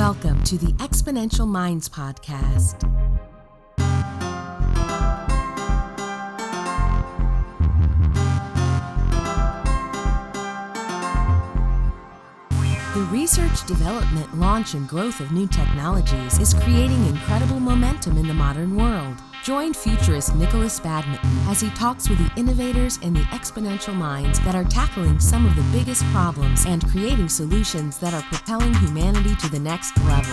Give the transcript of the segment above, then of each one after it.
Welcome to the Exponential Minds podcast. The research, development, launch, and growth of new technologies is creating incredible momentum in the modern world. Join futurist Nikolas Badminton as he talks with the innovators and the exponential minds that are tackling some of the biggest problems and creating solutions that are propelling humanity to the next level.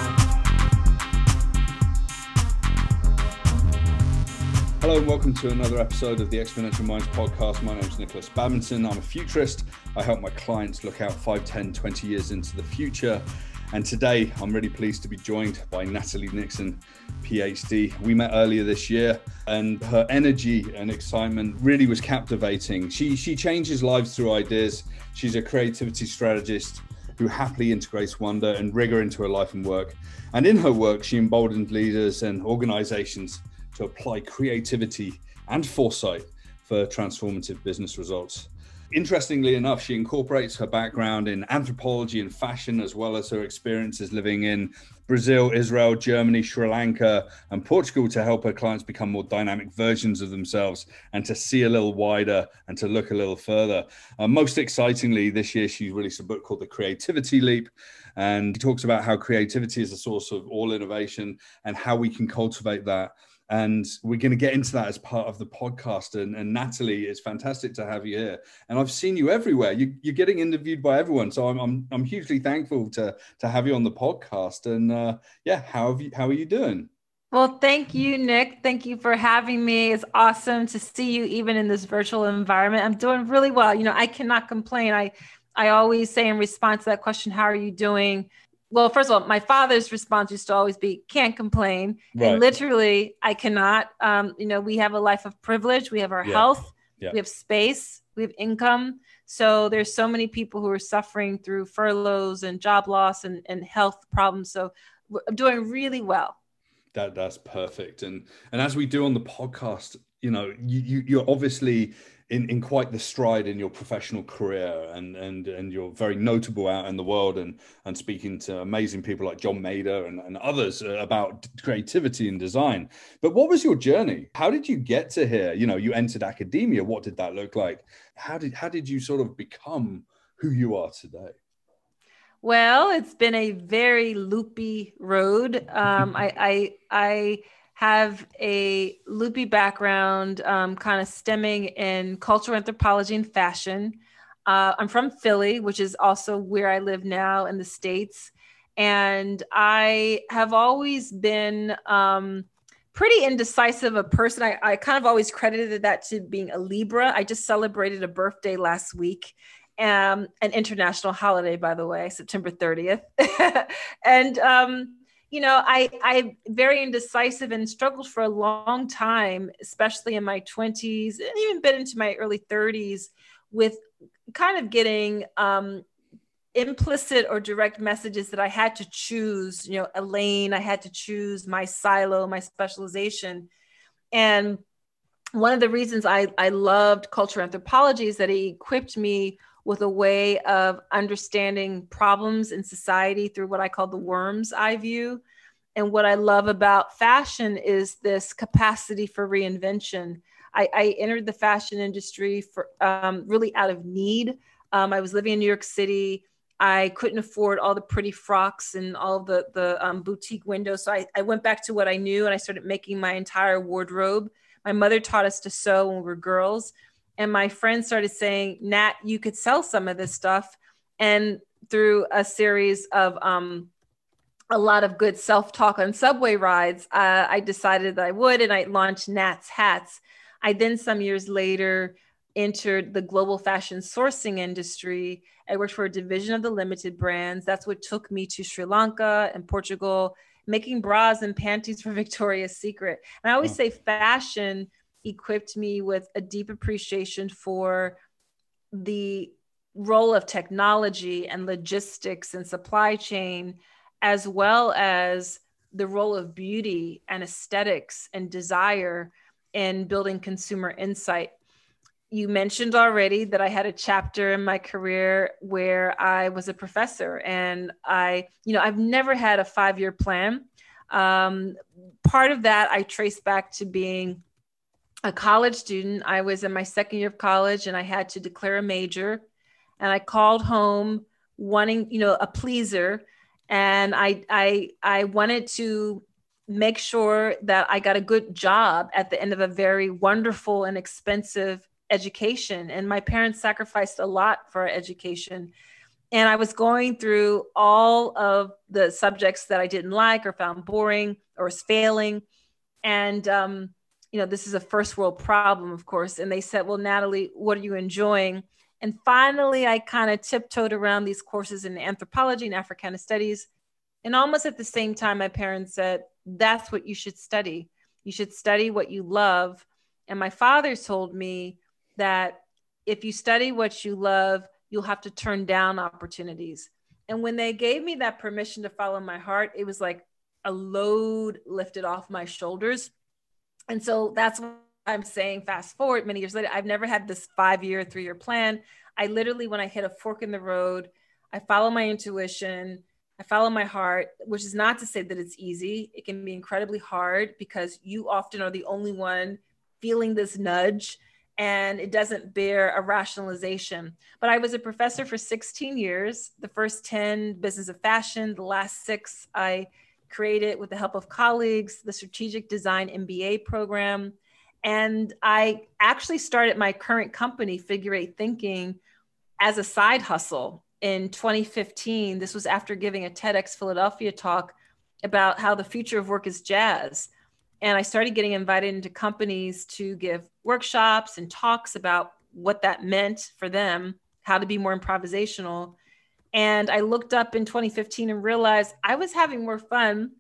Hello and welcome to another episode of the Exponential Minds podcast. My name is Nikolas Badminton. I'm a futurist. I help my clients look out 5, 10, 20 years into the future. And today I'm really pleased to be joined by Natalie Nixon, PhD. We met earlier this year and her energy and excitement really was captivating. She changes lives through ideas. She's a creativity strategist who happily integrates wonder and rigor into her life and work. And in her work, she emboldens leaders and organizations to apply creativity and foresight for transformative business results. Interestingly enough, she incorporates her background in anthropology and fashion, as well as her experiences living in Brazil, Israel, Germany, Sri Lanka, and Portugal to help her clients become more dynamic versions of themselves and to see a little wider and to look a little further. Most excitingly, this year, she released a book called The Creativity Leap. And he talks about how creativity is the source of all innovation and how we can cultivate that. And we're going to get into that as part of the podcast. And Natalie, it's fantastic to have you here. And I've seen you everywhere. You're getting interviewed by everyone. So I'm hugely thankful to have you on the podcast. And how are you doing? Well, thank you, Nick. Thank you for having me. It's awesome to see you even in this virtual environment. I'm doing really well. You know, I cannot complain. I always say in response to that question, how are you doing? Well, first of all, my father's response used to always be, can't complain. Right. And literally, I cannot. We have a life of privilege. We have our health. We have space. We have income. So there's so many people who are suffering through furloughs and job loss and health problems. So I'm doing really well. That's perfect. And as we do on the podcast, you know, you're obviously in quite the stride in your professional career and you're very notable out in the world and speaking to amazing people like John Mader and others about creativity and design. But what was your journey? How did you get to here? You know, you entered academia. What did that look like? How did you sort of become who you are today? Well, it's been a very loopy road. I have a loopy background, kind of stemming in cultural anthropology and fashion. I'm from Philly, which is also where I live now in the States. And I have always been pretty indecisive a person. I kind of always credited that to being a Libra. I just celebrated a birthday last week. An international holiday, by the way, September 30th. And, I'm very indecisive and struggled for a long time, especially in my 20s and even been into my early 30s with kind of getting implicit or direct messages that I had to choose, a lane. I had to choose my silo, my specialization. And one of the reasons I loved cultural anthropology is that it equipped me with a way of understanding problems in society through what I call the worm's eye view. And what I love about fashion is this capacity for reinvention. I entered the fashion industry for really out of need. I was living in New York City. I couldn't afford all the pretty frocks and all the boutique windows. So I went back to what I knew and I started making my entire wardrobe. My mother taught us to sew when we were girls. And my friends started saying, Nat, you could sell some of this stuff. And through a series of a lot of good self-talk on subway rides, I decided that I would, and I launched Nat's Hats. I then, some years later, entered the global fashion sourcing industry. I worked for a division of the limited brands. That's what took me to Sri Lanka and Portugal, making bras and panties for Victoria's Secret. And I always say fashion equipped me with a deep appreciation for the role of technology and logistics and supply chain, as well as the role of beauty and aesthetics and desire in building consumer insight. you mentioned already that I had a chapter in my career where I was a professor, and I've never had a 5-year plan. Part of that I trace back to being a college student. I was in my second year of college and I had to declare a major, and I called home wanting, a pleaser. And I wanted to make sure that I got a good job at the end of a very wonderful and expensive education. And my parents sacrificed a lot for our education. And I was going through all of the subjects that I didn't like or found boring or was failing. And, this is a first world problem, of course. And they said, well, Natalie, what are you enjoying? And finally, I kind of tiptoed around these courses in anthropology and Africana studies. And almost at the same time, my parents said, that's what you should study. You should study what you love. And my father told me that if you study what you love, you'll have to turn down opportunities. And when they gave me that permission to follow my heart, it was like a load lifted off my shoulders. And so that's what I'm saying. Fast forward many years later, I've never had this 5-year, 3-year plan. I literally, when I hit a fork in the road, I follow my intuition, I follow my heart, which is not to say that it's easy. It can be incredibly hard because you often are the only one feeling this nudge, and it doesn't bear a rationalization. But I was a professor for 16 years, the first 10 business of fashion, the last 6 I created with the help of colleagues, the strategic design MBA program. And I actually started my current company, Figure Eight Thinking, as a side hustle in 2015. This was after giving a TEDx Philadelphia talk about how the future of work is jazz. And I started getting invited into companies to give workshops and talks about what that meant for them, how to be more improvisational. And I looked up in 2015 and realized I was having more fun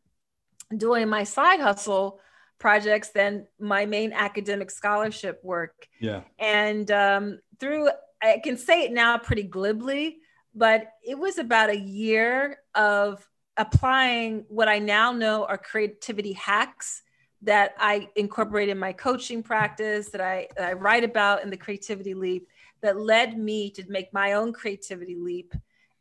doing my side hustle projects than my main academic scholarship work. Yeah. And I can say it now pretty glibly, but it was about a year of applying what I now know are creativity hacks that I incorporate in my coaching practice, that I write about in the Creativity Leap, that led me to make my own creativity leap.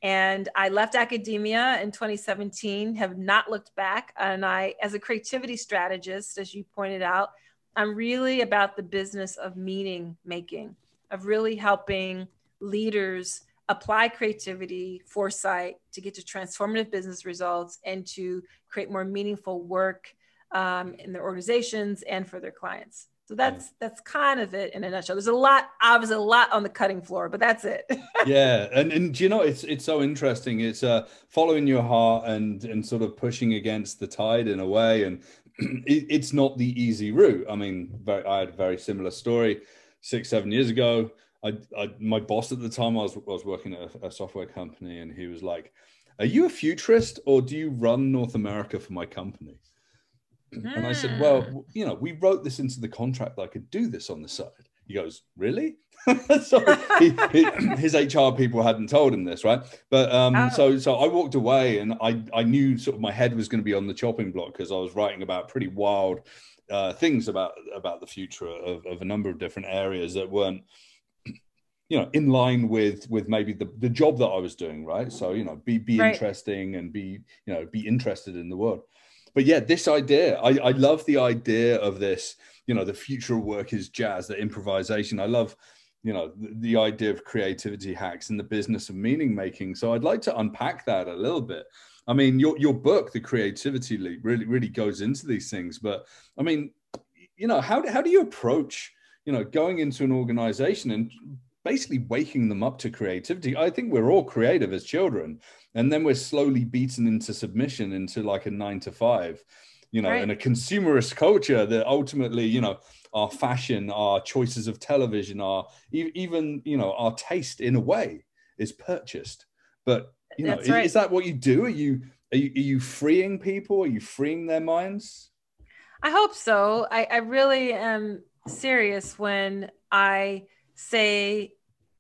And I left academia in 2017, have not looked back. And I, as a creativity strategist, as you pointed out, I'm really about the business of meaning making, of really helping leaders apply creativity, foresight to get to transformative business results and to create more meaningful work in their organizations and for their clients. So that's kind of it in a nutshell. There's obviously a lot on the cutting floor, but that's it. Yeah, and you know, it's so interesting. It's following your heart and sort of pushing against the tide in a way. And it's not the easy route. I mean, I had a very similar story 6-7 years ago. My boss at the time, I was working at a software company, and he was like, "Are you a futurist or do you run North America for my company?" And I said, well, you know, we wrote this into the contract that I could do this on the side. He goes, really? So his HR people hadn't told him this, right? But so I walked away, and I knew sort of my head was going to be on the chopping block because I was writing about pretty wild things about the future of a number of different areas that weren't, you know, in line with maybe the job that I was doing, right? So, you know, be right. Interesting and be interested in the world. But yeah, this idea, I love the idea of this, you know, the future of work is jazz, the improvisation. I love, you know, the idea of creativity hacks and the business of meaning making. So I'd like to unpack that a little bit. I mean, your book, The Creativity Leap, really goes into these things. But I mean, you know, how do you approach, you know, going into an organization and basically waking them up to creativity? I think we're all creative as children, and then we're slowly beaten into submission into like a 9-to-5, you know, right. And a consumerist culture that ultimately, you know, our fashion, our choices of television, our even, you know, our taste in a way is purchased. But, you know, right. Is that what you do? Are you freeing people? Are you freeing their minds? I hope so. I really am serious when I say,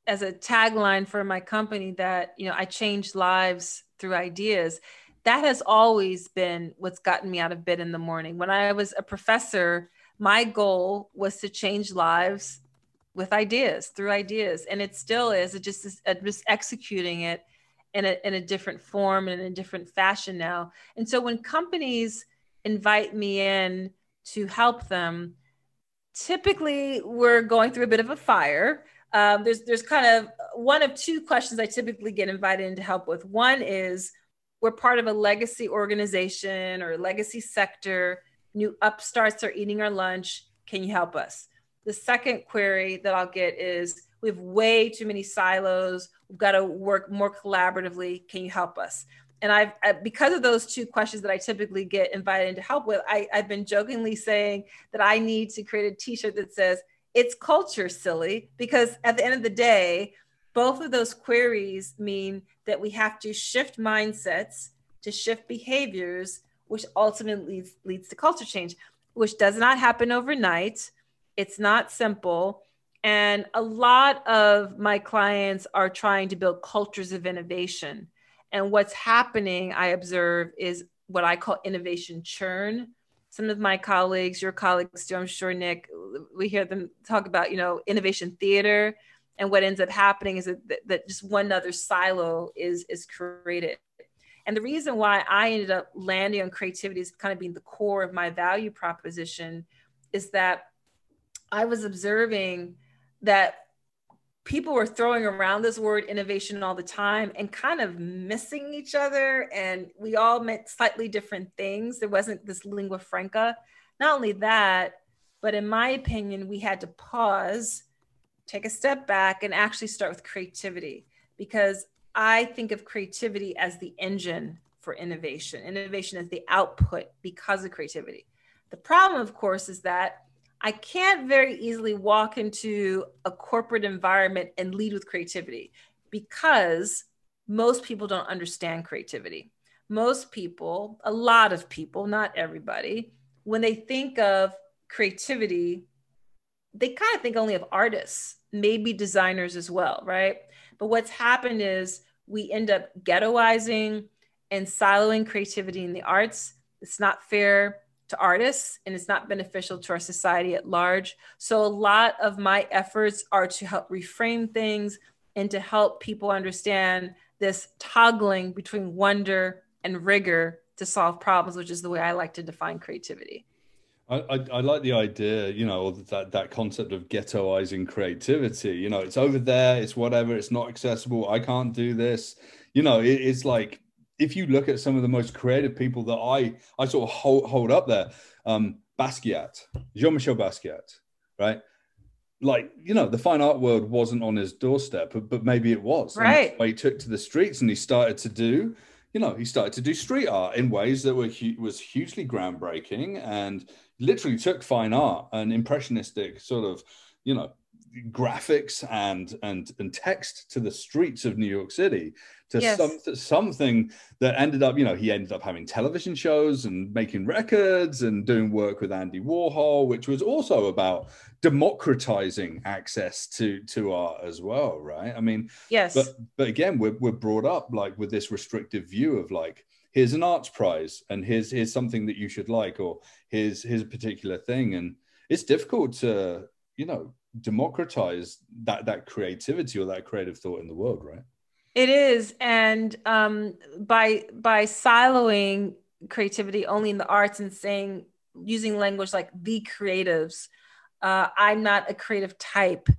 as a tagline for my company, that, you know, I change lives through ideas. That has always been what's gotten me out of bed in the morning. When I was a professor, my goal was to change lives with ideas, through ideas. And it still is, it just is just executing it in a different form and in a different fashion now. And so when companies invite me in to help them, typically we're going through a bit of a fire. There's kind of one of two questions I typically get invited in to help with. One is, we're part of a legacy organization or legacy sector. New upstarts are eating our lunch. Can you help us? The second query that I'll get is, we have way too many silos. We've got to work more collaboratively. Can you help us? And because of those two questions that I typically get invited in to help with, I've been jokingly saying that I need to create a t-shirt that says, it's culture, silly, because at the end of the day, both of those queries mean that we have to shift mindsets, to shift behaviors, which ultimately leads to culture change, which does not happen overnight. It's not simple. And a lot of my clients are trying to build cultures of innovation. And what's happening, I observe, is what I call innovation churn. Some of my colleagues, your colleagues too, I'm sure, Nick, we hear them talk about, innovation theater. And what ends up happening is that just one other silo is created. And the reason why I ended up landing on creativity as kind of being the core of my value proposition is that I was observing that people were throwing around this word innovation all the time and kind of missing each other. And we all meant slightly different things. There wasn't this lingua franca. Not only that, but in my opinion, we had to pause, take a step back, and actually start with creativity, because I think of creativity as the engine for innovation. Innovation is the output because of creativity. The problem, of course, is that I can't very easily walk into a corporate environment and lead with creativity, because most people don't understand creativity. Most people, a lot of people, not everybody, when they think of creativity, they kind of think only of artists, maybe designers as well, right? But what's happened is we end up ghettoizing and siloing creativity in the arts. It's not fair to artists, and it's not beneficial to our society at large. So a lot of my efforts are to help reframe things and to help people understand this toggling between wonder and rigor to solve problems, which is the way I like to define creativity. I like the idea, or that concept of ghettoizing creativity. It's over there, it's whatever, it's not accessible, I can't do this. It's like, if you look at some of the most creative people that I sort of hold up there, Basquiat, Jean-Michel Basquiat, right? Like, the fine art world wasn't on his doorstep, but maybe it was. Right. And he took to the streets and he started to do street art in ways that was hugely groundbreaking, and literally took fine art and impressionistic sort of, graphics and text to the streets of New York City, to something that ended up, he ended up having television shows and making records and doing work with Andy Warhol, which was also about democratizing access to art as well, right? I mean, yes. But again, we're brought up like with this restrictive view of like, here's an arts prize and here's something that you should like, or here's a particular thing. And it's difficult to, democratize that creativity or that creative thought in the world, right? It is. And by siloing creativity only in the arts and using language like the creatives, I'm not a creative type.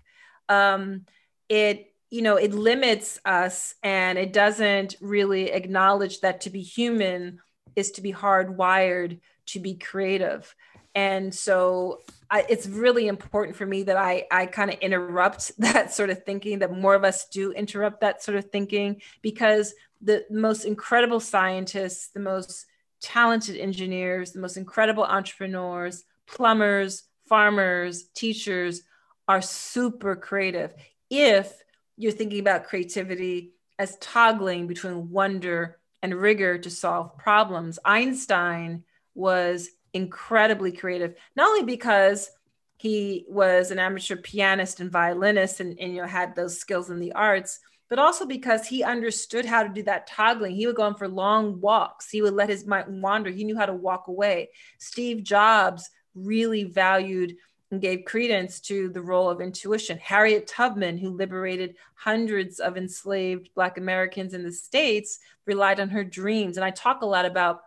It limits us, and it doesn't really acknowledge that to be human is to be hardwired to be creative. And so it's really important for me that I kind of interrupt that sort of thinking, that more of us do interrupt that sort of thinking, because the most incredible scientists, the most talented engineers, the most incredible entrepreneurs, plumbers, farmers, teachers are super creative. If you're thinking about creativity as toggling between wonder and rigor to solve problems. Einstein was incredibly creative, not only because he was an amateur pianist and violinist and had those skills in the arts, but also because he understood how to do that toggling. He would go on for long walks. He would let his mind wander. He knew how to walk away. Steve Jobs really valued and gave credence to the role of intuition. Harriet Tubman, who liberated hundreds of enslaved Black Americans in the States, relied on her dreams. And I talk a lot about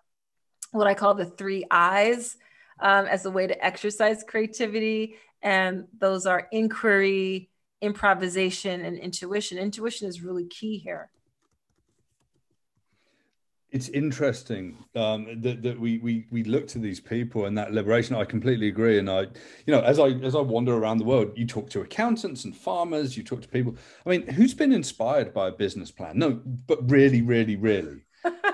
what I call the 3 I's as a way to exercise creativity. And those are inquiry, improvisation, and intuition. Intuition is really key here. It's interesting that we look to these people and that liberation. I completely agree. And as I wander around the world, you talk to accountants and farmers, you talk to people. I mean, who's been inspired by a business plan? No, but really, really, really.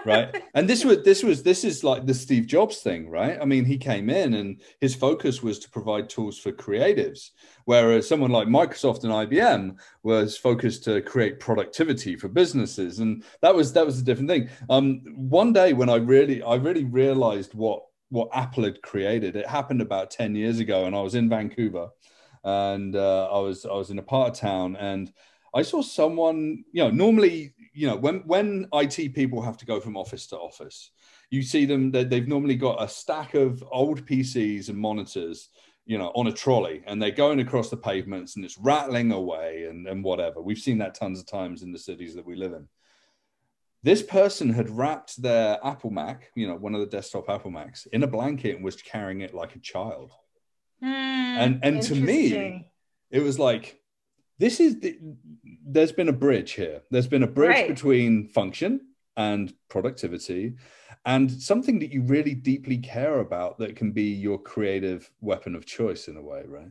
Right. And this is like the Steve Jobs thing, right? I mean, he came in and his focus was to provide tools for creatives, whereas someone like Microsoft and IBM was focused to create productivity for businesses. And that was a different thing. One day when I really realized what Apple had created, it happened about 10 years ago, and I was in Vancouver, and I was in a part of town, and I saw someone, normally, when IT people have to go from office to office, you see them, they've normally got a stack of old PCs and monitors, on a trolley, and they're going across the pavements and it's rattling away and whatever. We've seen that tons of times in the cities that we live in. This person had wrapped their Apple Mac, one of the desktop Apple Macs, in a blanket and was carrying it like a child. And to me, it was like, there's been a bridge here. There's been a bridge between function and productivity and something that you really deeply care about that can be your creative weapon of choice in a way, right?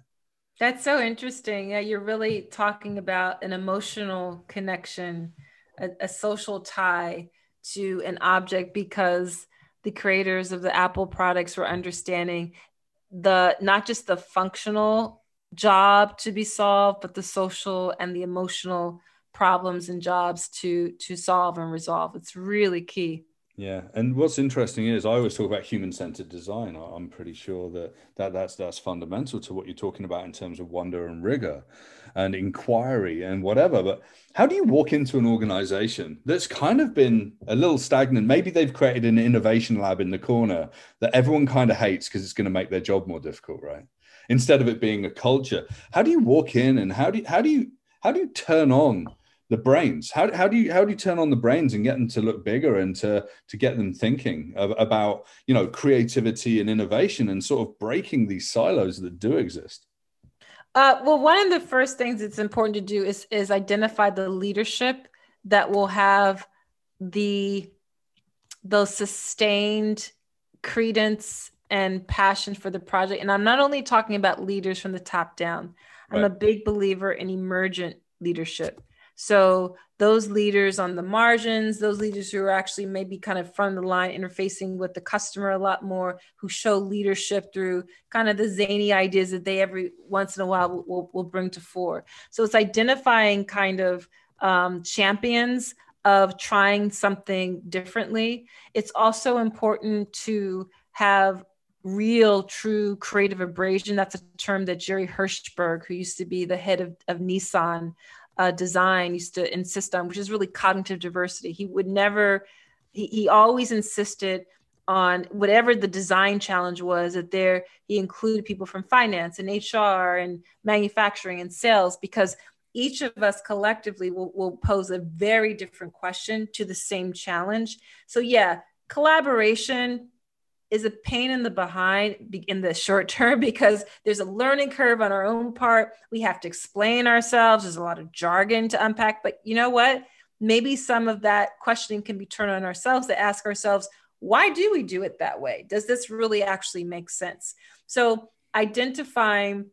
That's so interesting. Yeah, you're really talking about an emotional connection, a social tie to an object, because the creators of the Apple products were understanding not just the functional job to be solved, but the social and the emotional problems and jobs to solve and resolve. It's really key. Yeah, and what's interesting is I always talk about human-centered design. I'm pretty sure that's fundamental to what you're talking about in terms of wonder and rigor and inquiry and whatever. But how do you walk into an organization that's kind of been a little stagnant? Maybe they've created an innovation lab in the corner that everyone kind of hates because it's going to make their job more difficult, right? Instead of it being a culture. How do you walk in and how do you turn on the brains? How do you turn on the brains and get them to look bigger and to get them thinking about creativity and innovation and sort of breaking these silos that do exist? Well, one of the first things it's important to do is identify the leadership that will have those sustained credence and passion for the project. And I'm not only talking about leaders from the top down. I'm a big believer in emergent leadership. So those leaders on the margins, those leaders who are actually maybe kind of front of the line, interfacing with the customer a lot more, who show leadership through kind of the zany ideas that they every once in a while will bring to fore. So it's identifying kind of champions of trying something differently. It's also important to have real, true creative abrasion. That's a term that Jerry Hirschberg, who used to be the head of Nissan design, used to insist on, which is really cognitive diversity. He always insisted on whatever the design challenge was, that he included people from finance and HR and manufacturing and sales, because each of us collectively will pose a very different question to the same challenge. So yeah, collaboration is a pain in the behind in the short term, because there's a learning curve on our own part. We have to explain ourselves. There's a lot of jargon to unpack, but you know what? Maybe some of that questioning can be turned on ourselves to ask ourselves, why do we do it that way? Does this really actually make sense? So identifying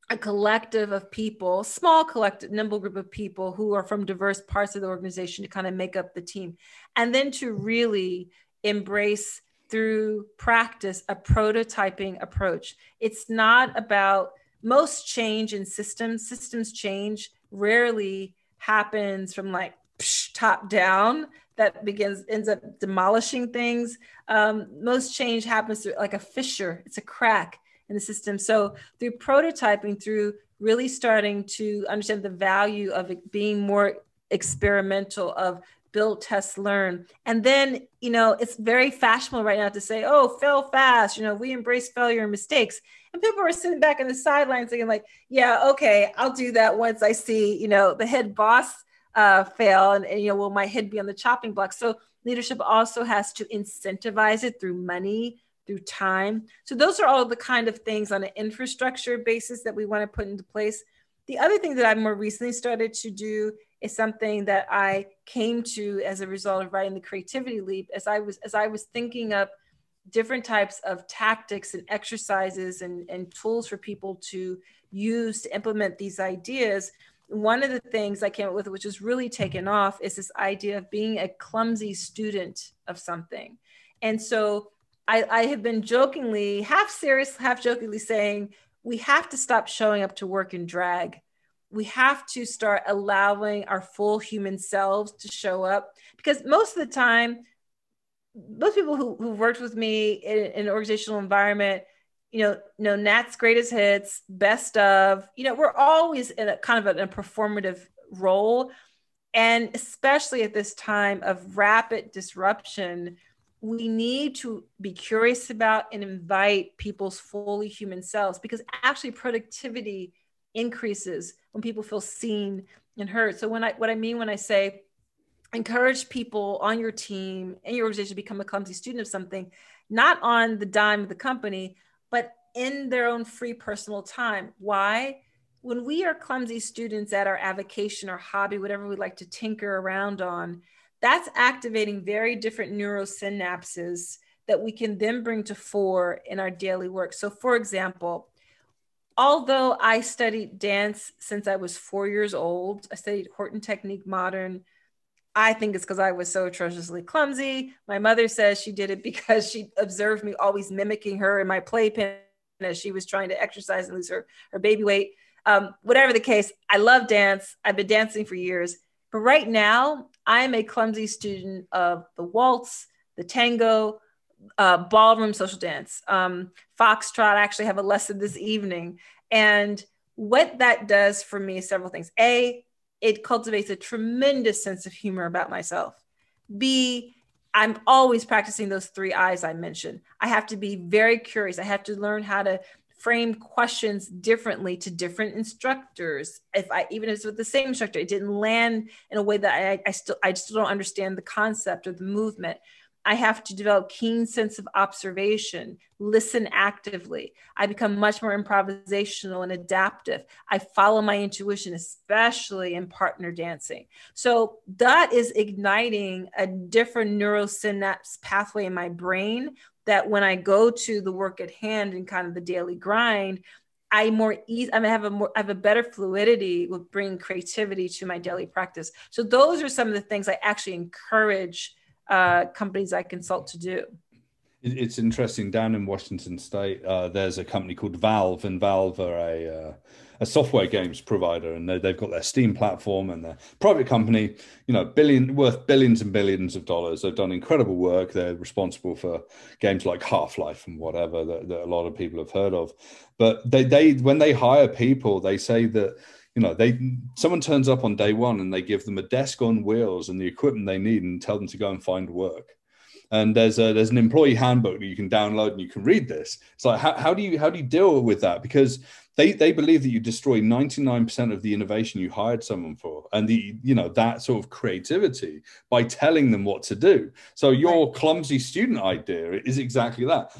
a collective of people, small collective, nimble group of people who are from diverse parts of the organization to kind of make up the team. And then to really embrace through practice a prototyping approach. It's not about most change in systems change rarely happens from like top down that ends up demolishing things. Most change happens through like a fissure, it's a crack in the system. So through prototyping, through really starting to understand the value of it being more experimental, of build, test, learn. And then, it's very fashionable right now to say, oh, fail fast. We embrace failure and mistakes. And people were sitting back on the sidelines thinking like, yeah, okay, I'll do that once I see, the head boss fail and, will my head be on the chopping block? So leadership also has to incentivize it through money, through time. So those are all the kind of things on an infrastructure basis that we want to put into place. The other thing that I've more recently started to do is something that I came to as a result of writing the Creativity Leap, as I was thinking up different types of tactics and exercises and tools for people to use to implement these ideas. One of the things I came up with, which has really taken off, is this idea of being a clumsy student of something. And so I have been jokingly, half serious, half jokingly saying, we have to stop showing up to work in drag. We have to start allowing our full human selves to show up, because most of the time, most people who've worked with me in an organizational environment, Nat's greatest hits, best of, we're always in a kind of a performative role. And especially at this time of rapid disruption, we need to be curious about and invite people's fully human selves, because actually productivity increases when people feel seen and heard. So what I mean when I say encourage people on your team and your organization to become a clumsy student of something, not on the dime of the company, but in their own free personal time. Why? When we are clumsy students at our avocation or hobby, whatever we like to tinker around on, that's activating very different neurosynapses that we can then bring to fore in our daily work. So for example, although I studied dance since I was 4 years old, I studied Horton Technique Modern. I think it's because I was so atrociously clumsy. My mother says she did it because she observed me always mimicking her in my playpen as she was trying to exercise and lose her baby weight. Whatever the case, I love dance. I've been dancing for years. But right now, I am a clumsy student of the waltz, the tango, ballroom, social dance, foxtrot. I actually have a lesson this evening. And what that does for me is several things. A, it cultivates a tremendous sense of humor about myself. B, I'm always practicing those 3 I's I mentioned. I have to be very curious. I have to learn how to frame questions differently to different instructors. Even if it's with the same instructor, it didn't land in a way that I still don't understand the concept or the movement. I have to develop keen sense of observation, listen actively. I become much more improvisational and adaptive. I follow my intuition, especially in partner dancing. So that is igniting a different neurosynapse pathway in my brain that when I go to the work at hand and kind of the daily grind, I have a better fluidity with bringing creativity to my daily practice. So those are some of the things I actually encourage companies I consult to do. It's interesting. Down in Washington State, there's a company called Valve, and Valve are a software games provider, and they've got their Steam platform, and their private company, worth billions and billions of dollars. They've done incredible work. They're responsible for games like Half-Life and whatever that a lot of people have heard of. But they when they hire people, they say that someone turns up on day one and they give them a desk on wheels and the equipment they need and tell them to go and find work. And there's an employee handbook that you can download and you can read this. It's like, how do you deal with that? Because they believe that you destroy 99% of the innovation you hired someone for, and that sort of creativity by telling them what to do. So your clumsy student idea is exactly that.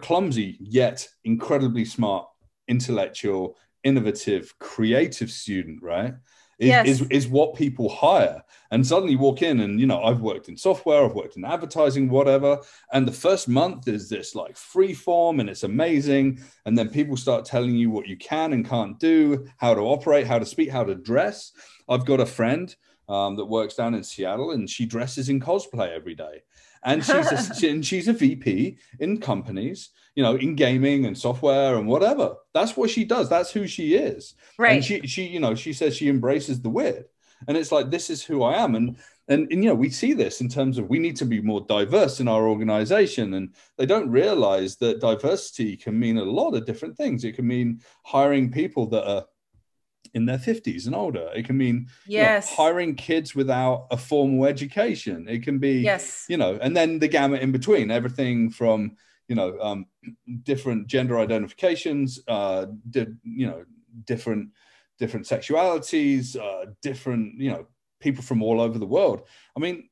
Clumsy yet incredibly smart, intellectual, innovative, creative student, right? Is what people hire. And suddenly you walk in and, I've worked in software, I've worked in advertising, whatever. And the first month is this like free form and it's amazing. And then people start telling you what you can and can't do, how to operate, how to speak, how to dress. I've got a friend that works down in Seattle, and she dresses in cosplay every day. And she's a VP in companies, in gaming and software and whatever. That's what she does. That's who she is. Right. And she says she embraces the weird. And it's like, this is who I am. And we see this in terms of we need to be more diverse in our organization. And they don't realize that diversity can mean a lot of different things. It can mean hiring people that are in their 50s and older. It can mean hiring kids without a formal education. It can be, and then the gamut in between, everything from, different gender identifications, different sexualities, different, people from all over the world. I mean,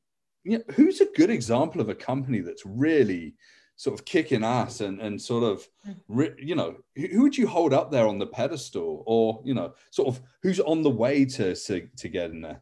who's a good example of a company that's really sort of kicking ass and sort of, who would you hold up there on the pedestal, or, sort of who's on the way to get in there?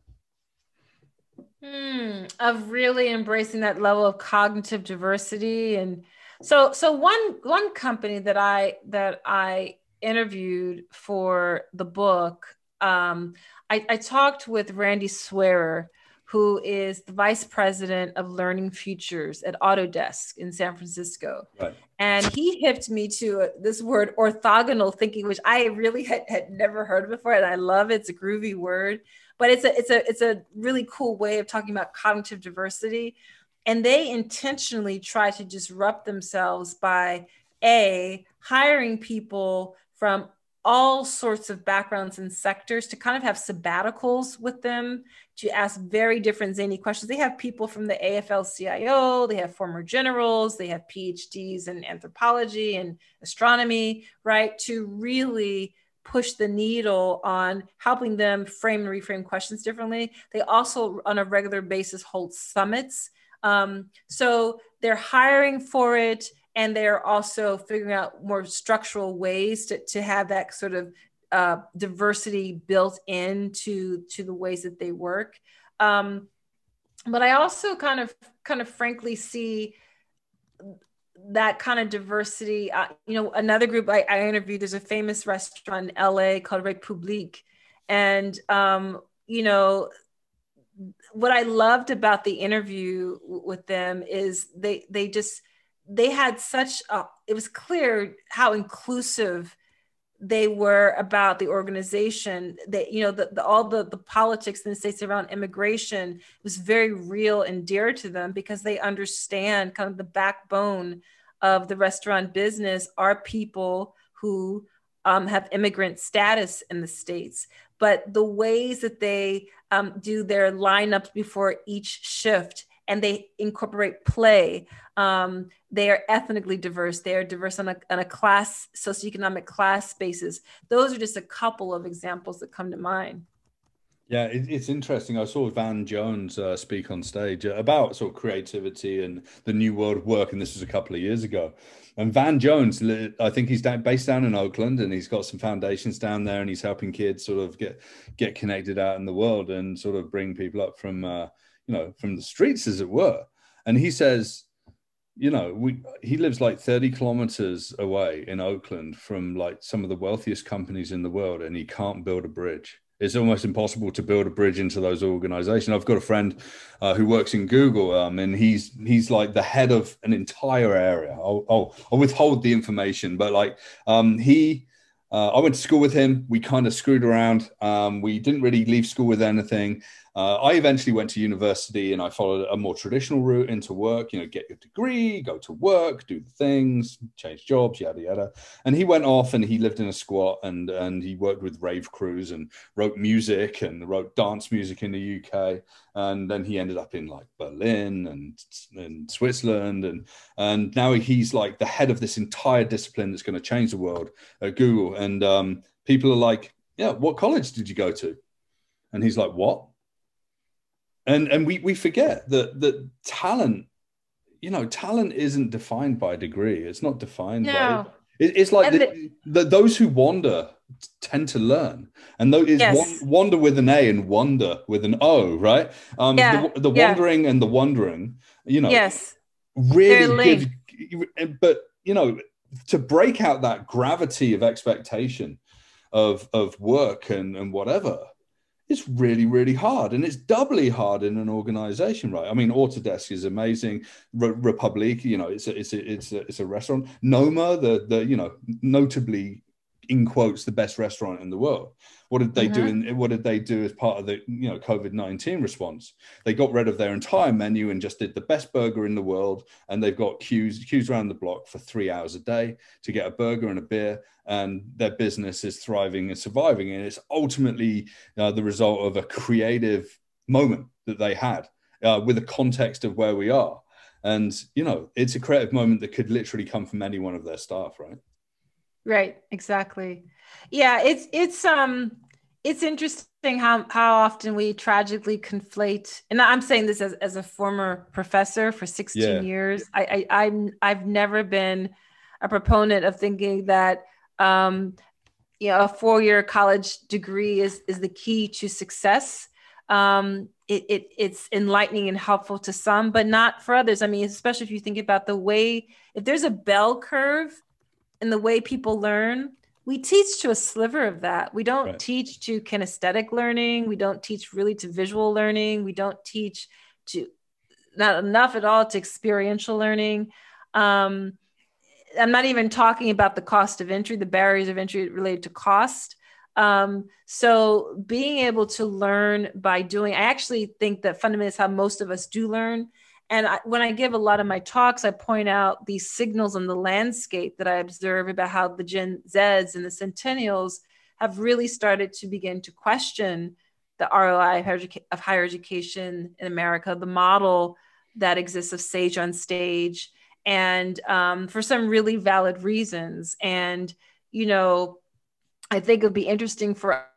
Of really embracing that level of cognitive diversity. And so one company that I interviewed for the book, I talked with Randy Swearer, who is the vice president of learning futures at Autodesk in San Francisco. Right. And he hipped me to this word orthogonal thinking, which I really had never heard of before. And I love it. It's a groovy word, but it's a really cool way of talking about cognitive diversity. And they intentionally try to disrupt themselves by hiring people from all sorts of backgrounds and sectors to kind of have sabbaticals with them, to ask very different zany questions. They have people from the AFL-CIO, they have former generals, they have PhDs in anthropology and astronomy, right? To really push the needle on helping them frame and reframe questions differently. They also, on a regular basis, hold summits. So they're hiring for it, and they're also figuring out more structural ways to have that sort of diversity built into the ways that they work. But I also kind of frankly see that kind of diversity. Another group I interviewed, there's a famous restaurant in LA called Republique. And, what I loved about the interview with them is they had it was clear how inclusive they were about the organization. That all the politics in the States around immigration was very real and dear to them, because they understand kind of the backbone of the restaurant business are people who have immigrant status in the States. But the ways that they do their lineups before each shift, and they incorporate play. They are ethnically diverse. They are diverse on a class, socioeconomic class basis. Those are just a couple of examples that come to mind. Yeah, it's interesting. I saw Van Jones speak on stage about sort of creativity and the new world of work, and this was a couple of years ago. And Van Jones, I think he's based down in Oakland, and he's got some foundations down there, and he's helping kids sort of get connected out in the world and sort of bring people up from from the streets, as it were. And he says, he lives like 30 kilometers away in Oakland from like some of the wealthiest companies in the world, and he can't build a bridge. It's almost impossible to build a bridge into those organizations. I've got a friend who works in Google, and he's like the head of an entire area. I'll withhold the information, but I went to school with him. We kind of screwed around. We didn't really leave school with anything. I eventually went to university, and I followed a more traditional route into work, get your degree, go to work, do the things, change jobs, yada, yada. And he went off and he lived in a squat, and he worked with rave crews and wrote music and wrote dance music in the UK. And then he ended up in like Berlin and Switzerland. And now he's like the head of this entire discipline that's going to change the world at Google. And people are like, yeah, what college did you go to? And he's like, what? And we forget that talent, talent isn't defined by degree. It's not defined by. It's like those who wander tend to learn, and those is wander with an A and wonder with an O, right? The wandering and the wondering, really give. But to break out that gravity of expectation of work and whatever. It's really, really hard, and it's doubly hard in an organization, right? I mean, Autodesk is amazing. Republic, it's a restaurant. Noma, the notably in quotes the best restaurant in the world. What did they do? What did they do as part of the COVID-19 response? They got rid of their entire menu and just did the best burger in the world. And they've got queues around the block for 3 hours a day to get a burger and a beer. And their business is thriving and surviving. And it's ultimately the result of a creative moment that they had with the context of where we are. And, it's a creative moment that could literally come from any one of their staff, right? Right. Exactly. Yeah. It's interesting how often we tragically conflate, and I'm saying this as a former professor for 16 Yeah. years. I've never been a proponent of thinking that, a 4-year college degree is the key to success. It's enlightening and helpful to some, but not for others. I mean, especially if you think about if there's a bell curve in the way people learn, we teach to a sliver of that. We don't teach to kinesthetic learning. We don't teach really to visual learning. We don't teach to, not enough at all, to experiential learning. I'm not even talking about the cost of entry, the barriers of entry related to cost. So being able to learn by doing, I actually think that fundamentally is how most of us do learn. And when I give a lot of my talks, I point out these signals in the landscape that I observe about how the Gen Zs and the Centennials have really started to begin to question the ROI of higher education in America, the model that exists of sage on stage, and for some really valid reasons. And, I think it would be interesting for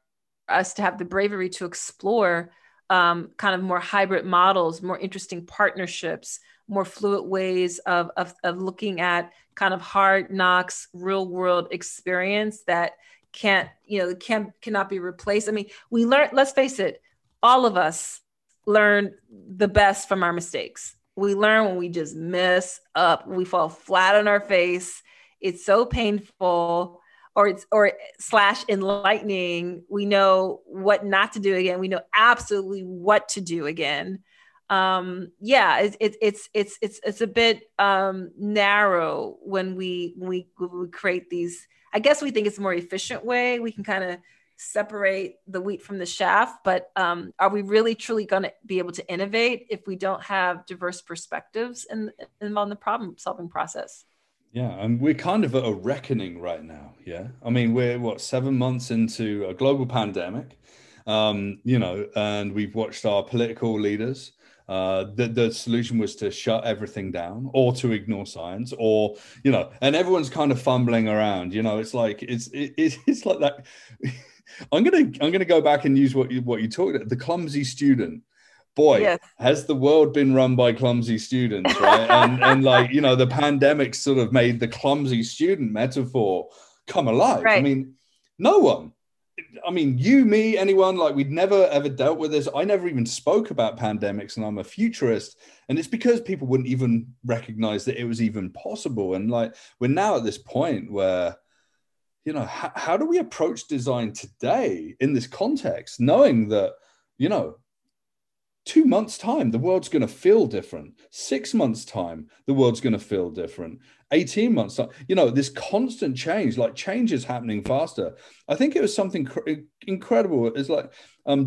us to have the bravery to explore kind of more hybrid models, more interesting partnerships, more fluid ways of looking at kind of hard knocks, real world experience that cannot be replaced. I mean, we learn, let's face it, all of us learn the best from our mistakes. We learn when we just mess up, we fall flat on our face. It's so painful, or / enlightening. We know what not to do again. We know absolutely what to do again. It's a bit narrow when we create these. I guess we think it's a more efficient way. We can kind of separate the wheat from the chaff, but are we really truly going to be able to innovate if we don't have diverse perspectives in the problem solving process? Yeah, and we're kind of at a reckoning right now. Yeah, I mean, we're 7 months into a global pandemic, and we've watched our political leaders. The solution was to shut everything down, or to ignore science, or and everyone's kind of fumbling around. It's like it's like that. I'm gonna go back and use what you talked about, the clumsy student. Boy, yes. Has the world been run by clumsy students, right? and the pandemic sort of made the clumsy student metaphor come alive. Right. I mean, no one. I mean, you, me, anyone, we'd never ever dealt with this. I never even spoke about pandemics, and I'm a futurist. And it's because people wouldn't even recognize that it was even possible. And we're now at this point where, how do we approach design today in this context, knowing that, 2 months' time, the world's going to feel different. 6 months' time, the world's going to feel different. 18 months' time, this constant change, change is happening faster. I think it was something incredible. It's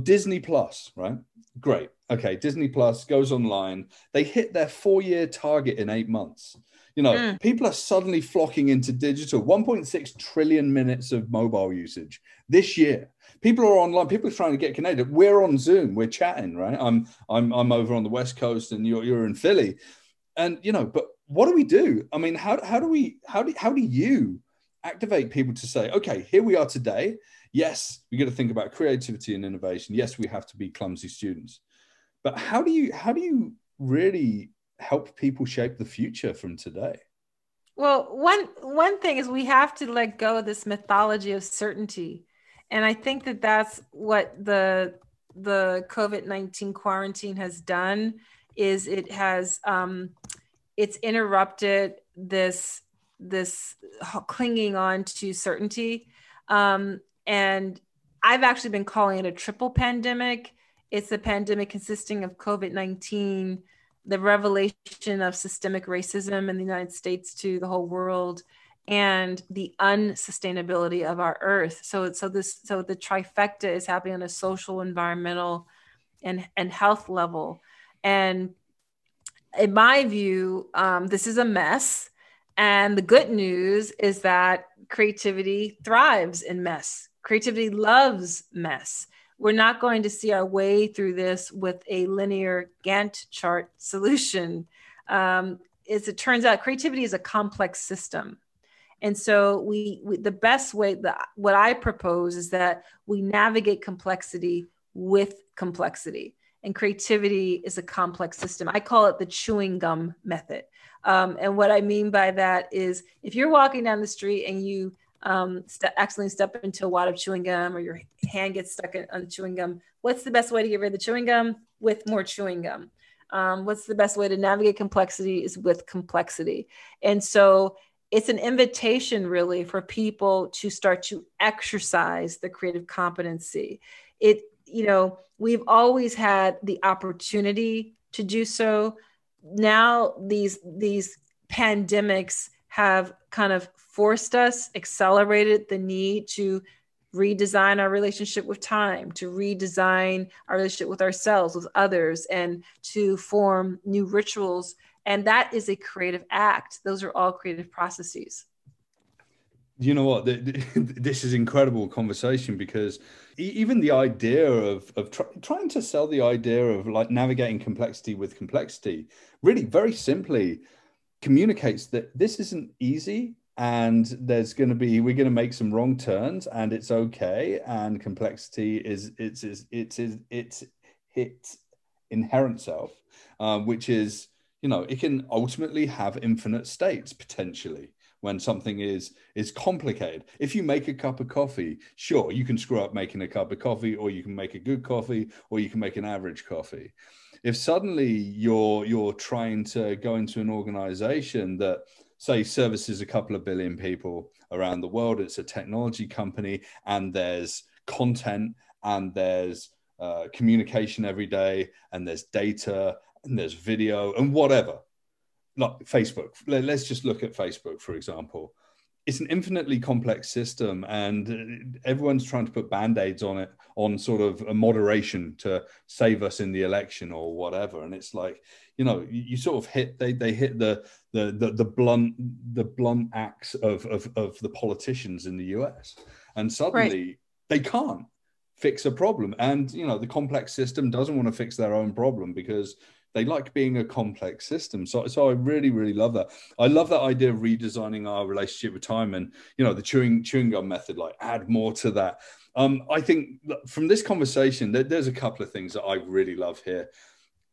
Disney Plus, right? Great. Okay, Disney Plus goes online. They hit their 4-year target in 8 months. People are suddenly flocking into digital. 1.6 trillion minutes of mobile usage this year. People are online. People are trying to get connected. We're on Zoom. We're chatting, right? I'm over on the West Coast, and you're in Philly, and But what do we do? I mean, how do you activate people to say, okay, here we are today. Yes, we got to think about creativity and innovation. Yes, we have to be clumsy students, but how do you really help people shape the future from today? Well, one thing is we have to let go of this mythology of certainty. And I think that that's what the COVID-19 quarantine has done, is it has it's interrupted this clinging on to certainty. And I've actually been calling it a triple pandemic. It's a pandemic consisting of COVID-19, the revelation of systemic racism in the United States to the whole world, and the unsustainability of our earth. So the trifecta is happening on a social, environmental, and health level. And in my view, this is a mess. And the good news is that creativity thrives in mess. Creativity loves mess. We're not going to see our way through this with a linear Gantt chart solution. is it turns out creativity is a complex system. And so the best way that what I propose is that we navigate complexity with complexity, and creativity is a complex system. I call it the chewing gum method. And what I mean by that is if you're walking down the street and you accidentally step into a wad of chewing gum, or your hand gets stuck on chewing gum, what's the best way to get rid of the chewing gum? With more chewing gum. What's the best way to navigate complexity is with complexity. And so it's an invitation really for people to start to exercise the creative competency. We've always had the opportunity to do so. Now these pandemics have kind of forced us, accelerated the need to redesign our relationship with time, to redesign our relationship with ourselves, with others, and to form new rituals. And that is a creative act. Those are all creative processes. You know what? This is incredible conversation, because even the idea of trying to sell the idea of like navigating complexity with complexity, really very simply communicates that this isn't easy, and we're going to make some wrong turns, and it's okay. And complexity is its inherent self, which is, it can ultimately have infinite states potentially when something is complicated. If you make a cup of coffee, sure, you can screw up making a cup of coffee, or you can make a good coffee, or you can make an average coffee. If suddenly you're trying to go into an organization that, say, services a couple of billion people around the world, it's a technology company, and there's content, and there's communication every day, and there's data, and there's video, and whatever. Like Facebook, let's just look at Facebook, for example. It's an infinitely complex system, and everyone's trying to put band-aids on it, on sort of a moderation to save us in the election or whatever. And it's like, you sort of hit the blunt axe of the politicians in the US, and suddenly they can't fix a problem. And the complex system doesn't want to fix their own problem, because they like being a complex system. So I really, really love that. I love that idea of redesigning our relationship with time, and, the chewing gum method, like add more to that. I think from this conversation, there's a couple of things that I really love here.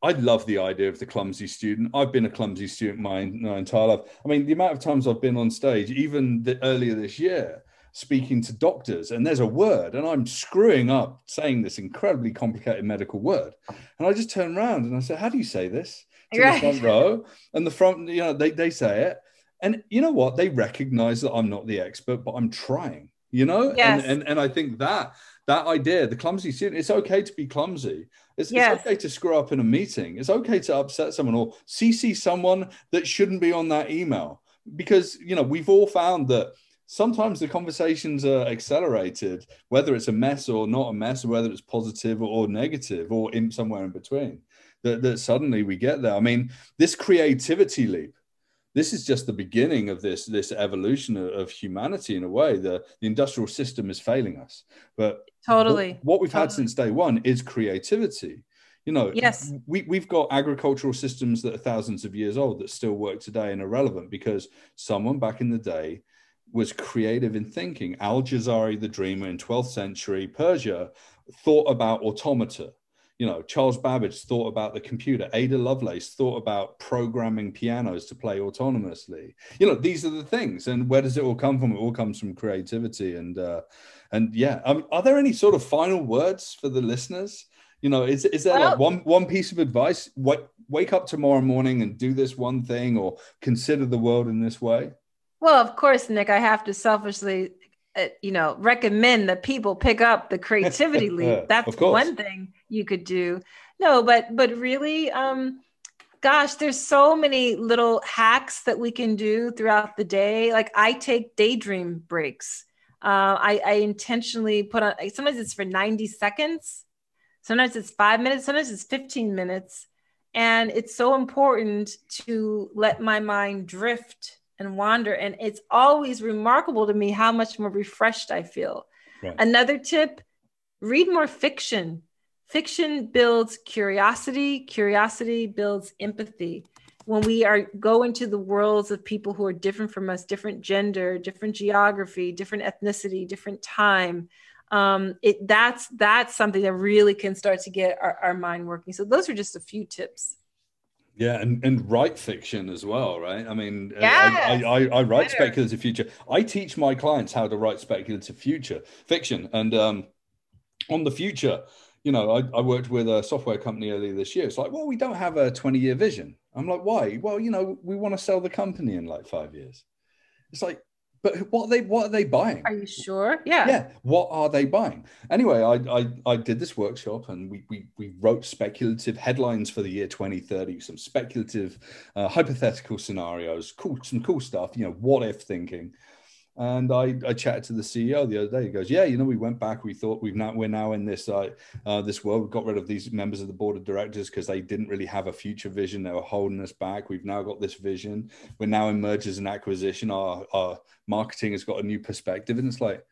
I love the idea of the clumsy student. I've been a clumsy student my entire life. I mean, the amount of times I've been on stage, even earlier this year, speaking to doctors, and there's a word and I'm screwing up saying this incredibly complicated medical word, and I just turn around and I say, how do you say this, to the front row, and the front, they say it, and you know what, they recognize that I'm not the expert, but I'm trying, Yes. and I think that idea, the clumsy student, it's okay to be clumsy. It's okay to screw up in a meeting. It's okay to upset someone, or CC someone that shouldn't be on that email, because we've all found that sometimes the conversations are accelerated, whether it's a mess or not a mess, or whether it's positive or negative, or in somewhere in between, that suddenly we get there. I mean, this creativity leap, this is just the beginning of this evolution of humanity in a way. The industrial system is failing us. But totally, what we've had since day one is creativity. Yes. We've got agricultural systems that are thousands of years old that still work today and are relevant because someone back in the day was creative in thinking. Al-Jazari, the dreamer in 12th century Persia, thought about automata. Charles Babbage thought about the computer. Ada Lovelace thought about programming pianos to play autonomously. These are the things. And where does it all come from? It all comes from creativity. And yeah, are there any sort of final words for the listeners? Is there like one piece of advice? Wake up tomorrow morning and do this one thing, or consider the world in this way? Well, of course, Nick, I have to selfishly, recommend that people pick up the creativity leap. That's one thing you could do. No, but really, gosh, there's so many little hacks that we can do throughout the day. Like I take daydream breaks. I intentionally put on, sometimes it's for 90 seconds. Sometimes it's 5 minutes. Sometimes it's 15 minutes. And it's so important to let my mind drift and wander. And it's always remarkable to me how much more refreshed I feel. Right. Another tip, read more fiction. Fiction builds curiosity. Curiosity builds empathy. when we go into the worlds of people who are different from us, different gender, different geography, different ethnicity, different time, that's something that really can start to get our mind working. So those are just a few tips. Yeah, and write fiction as well, right? I mean, yes. I write speculative future. I teach my clients how to write speculative fiction. And on the future, you know, I worked with a software company earlier this year. It's like, well, we don't have a 20-year vision. I'm like, why? Well, you know, we want to sell the company in like 5 years. It's like, but what are they buying? Are you sure? Yeah. Yeah. What are they buying? Anyway, I did this workshop, and we wrote speculative headlines for the year 2030, some speculative hypothetical scenarios, some cool stuff, you know, what if thinking. And I chatted to the CEO the other day. He goes, yeah, you know, we went back. We thought we're now in this this world. We got rid of these members of the board of directors because they didn't really have a future vision. They were holding us back. We've now got this vision. We're now in mergers and acquisition. Our marketing has got a new perspective. And it's like,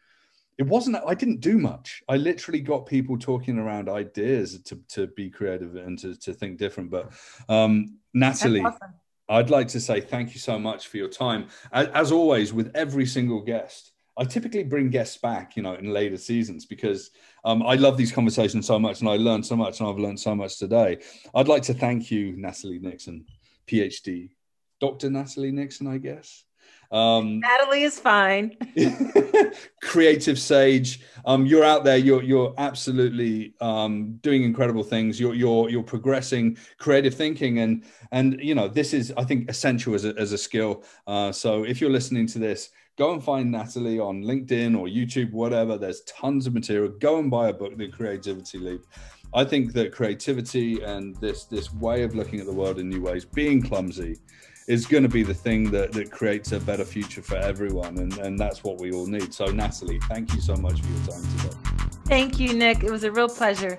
I didn't do much. I literally got people talking around ideas to be creative and to think different. But Natalie, that's awesome. I'd like to say thank you so much for your time. As always, with every single guest, I typically bring guests back, you know, in later seasons, because I love these conversations so much, and I learned so much, and I've learned so much today. I'd like to thank you, Natalie Nixon, PhD, Dr. Natalie Nixon, I guess. Natalie is fine. Creative sage. You're out there. You're absolutely doing incredible things. You're progressing creative thinking, and you know, this is, I think, essential as a skill. So if you're listening to this, go and find Natalie on LinkedIn or YouTube, whatever. There's tons of material. Go and buy a book, The Creativity Leap. I think that creativity and this way of looking at the world in new ways, being clumsy, is going to be the thing that creates a better future for everyone. And that's what we all need. So Natalie, thank you so much for your time today. Thank you, Nick. It was a real pleasure.